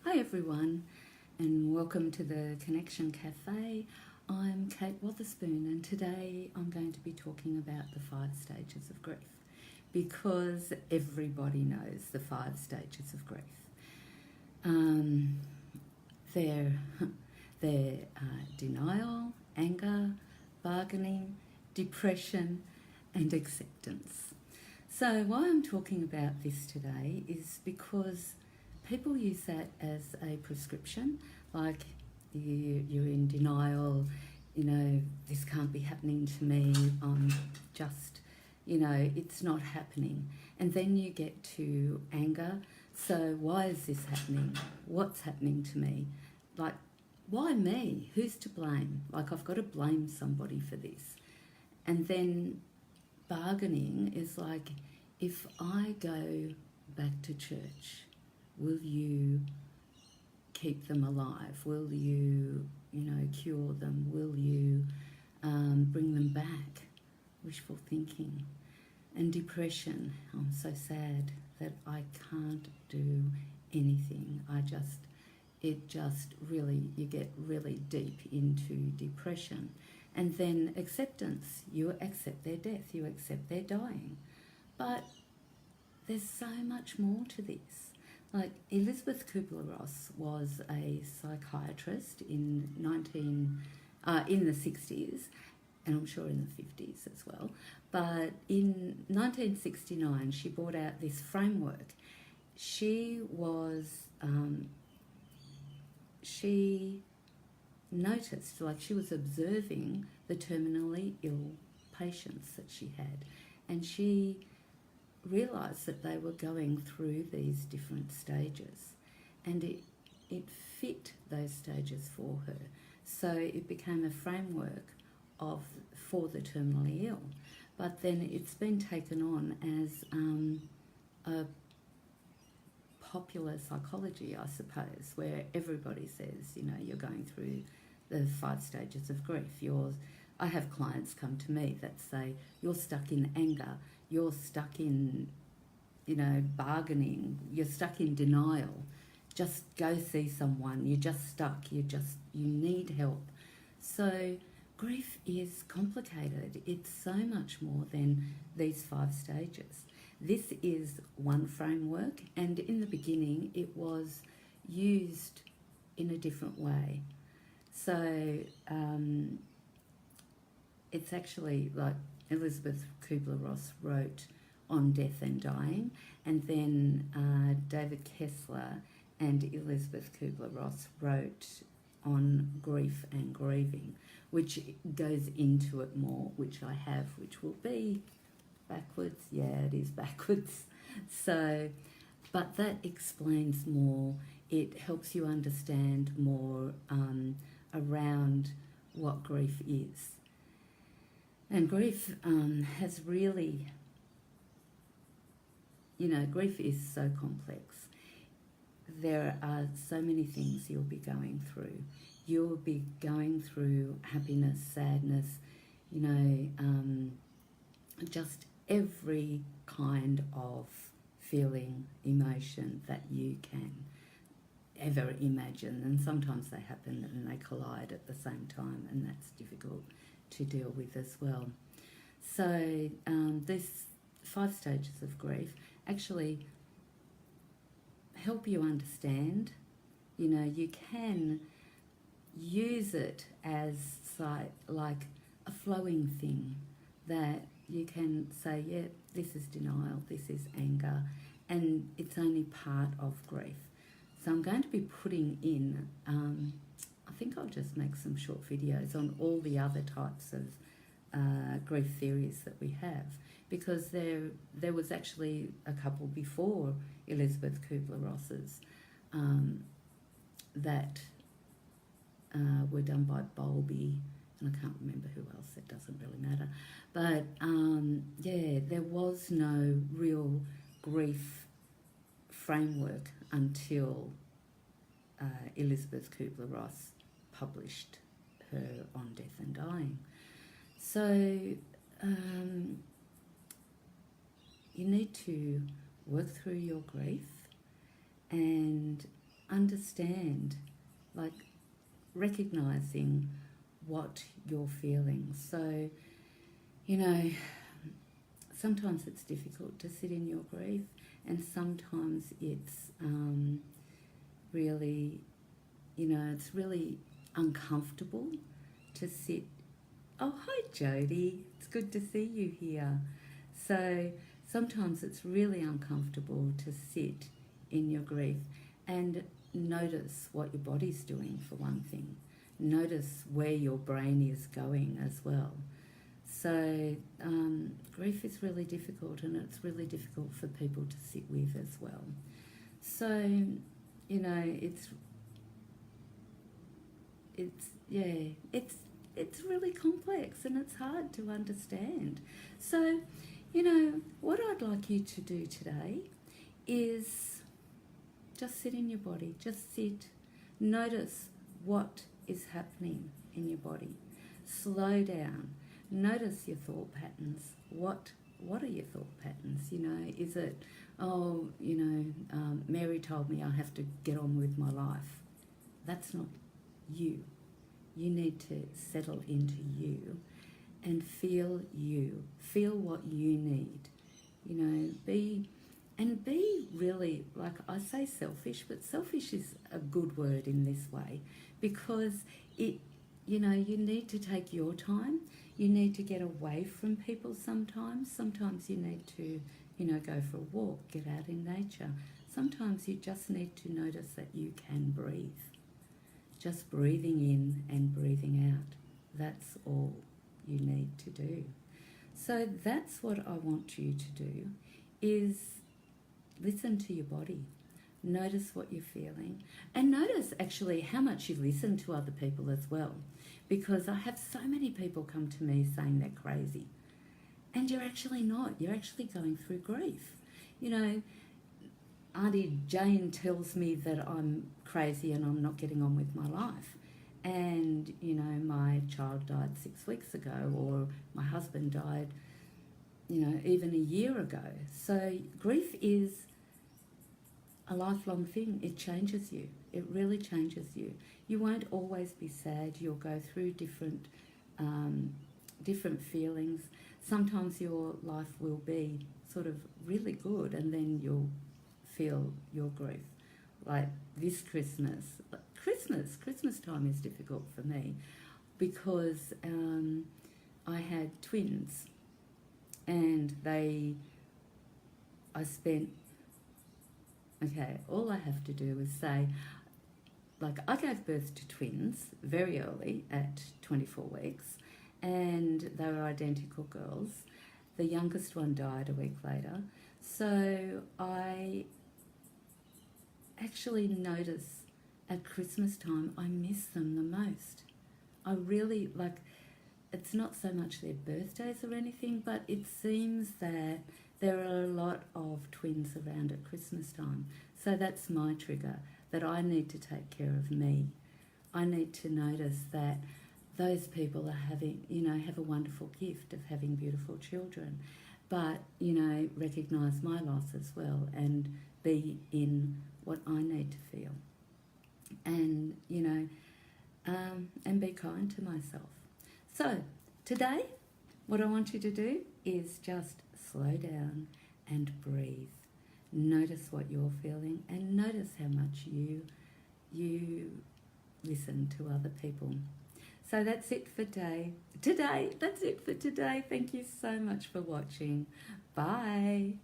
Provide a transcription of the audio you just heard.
Hi everyone, and welcome to the Connection Cafe. I'm Cait and today I'm going to be talking about the 5 stages of grief, because everybody knows the 5 stages of grief. They're denial, anger, bargaining, depression, and acceptance. So why I'm talking about this today is because people use that as a prescription, like you're in denial, this can't be happening to me, I'm just, it's not happening. And then you get to anger. So why is this happening? What's happening to me? Like, why me? Who's to blame? Like, I've got to blame somebody for this. And then bargaining is like, if I go back to church, will you keep them alive? Will you, cure them? Will you bring them back? Wishful thinking. And depression. I'm so sad that I can't do anything. You get really deep into depression. And then acceptance. You accept their death. You accept their dying. But there's so much more to this. Like, Elizabeth Kubler-Ross was a psychiatrist in the 60s, and I'm sure in the 50s as well. But in 1969, she brought out this framework. She noticed, like, she was observing the terminally ill patients that she had, and she realised that they were going through these different stages, and it fit those stages for her. So it became a framework for the terminally ill. But then it's been taken on as a popular psychology, I suppose, where everybody says, you're going through the 5 stages of grief. I have clients come to me that say, you're stuck in anger, you're stuck in, bargaining, you're stuck in denial. Just go see someone, you're just stuck, you need help. So grief is complicated. It's so much more than these 5 stages. This is one framework, and in the beginning it was used in a different way. So it's actually like Elizabeth Kubler-Ross wrote on death and dying, and then David Kessler and Elizabeth Kubler-Ross wrote on grief and grieving, which goes into it more, which I have, which will be backwards. Yeah, it is backwards. So, but that explains more. It helps you understand more around what grief is. And grief has really, grief is so complex. There are so many things you'll be going through. You'll be going through happiness, sadness, just every kind of feeling, emotion that you can ever imagine. And sometimes they happen and they collide at the same time, and that's difficult to deal with as well. So these 5 stages of grief actually help you understand. You can use it as like a flowing thing that you can say, yeah, this is denial, this is anger, and it's only part of grief. So I'm going to be putting in, I think I'll just make some short videos on all the other types of grief theories that we have, because there was actually a couple before Elizabeth Kubler-Ross's that were done by Bowlby, and I can't remember who else, it doesn't really matter. But there was no real grief framework until Elizabeth Kubler-Ross published her on death and dying. So you need to work through your grief and understand, like recognizing what you're feeling. So, you know, sometimes it's difficult to sit in your grief, and sometimes it's really, it's really uncomfortable to sit. Oh, hi, Jody. It's good to see you here. So sometimes it's really uncomfortable to sit in your grief and notice what your body's doing, for one thing. Notice where your brain is going as well. So grief is really difficult, and it's really difficult for people to sit with as well. So, it's really complex, and it's hard to understand. So, what I'd like you to do today is just sit in your body. Just sit. Notice what is happening in your body. Slow down. Notice your thought patterns. What are your thought patterns? Is it, Mary told me I have to get on with my life. That's not you. You need to settle into you and feel you. Feel what you need. Be really, like I say selfish, but selfish is a good word in this way, because you need to take your time. You need to get away from people sometimes. Sometimes you need to, go for a walk, get out in nature. Sometimes you just need to notice that you can breathe. Just breathing in and breathing out. That's all you need to do. So that's what I want you to do, is listen to your body. Notice what you're feeling, and notice actually how much you listen to other people as well, because I have so many people come to me saying they're crazy, and you're actually not. You're actually going through grief. Auntie Jane tells me that I'm crazy and I'm not getting on with my life, and my child died 6 weeks ago, or my husband died even a year ago. So grief is a lifelong thing. It changes you. It really changes you. You won't always be sad. You'll go through different feelings. Sometimes your life will be sort of really good, and then you'll feel your grief. Like this Christmas time is difficult for me, because I had twins, and all I have to do is say, like, I gave birth to twins very early at 24 weeks, and they were identical girls. The youngest one died a week later. So I actually notice at Christmas time I miss them the most. I really, it's not so much their birthdays or anything, but it seems that there are a lot of twins around at Christmas time. So that's my trigger, that I need to take care of me. I need to notice that those people are have a wonderful gift of having beautiful children, but, recognise my loss as well, and be in what I need to feel. And, and be kind to myself. So today, what I want you to do is just slow down and breathe. Notice what you're feeling, and notice how much you listen to other people. So that's it for today. That's it for today. Thank you so much for watching. Bye.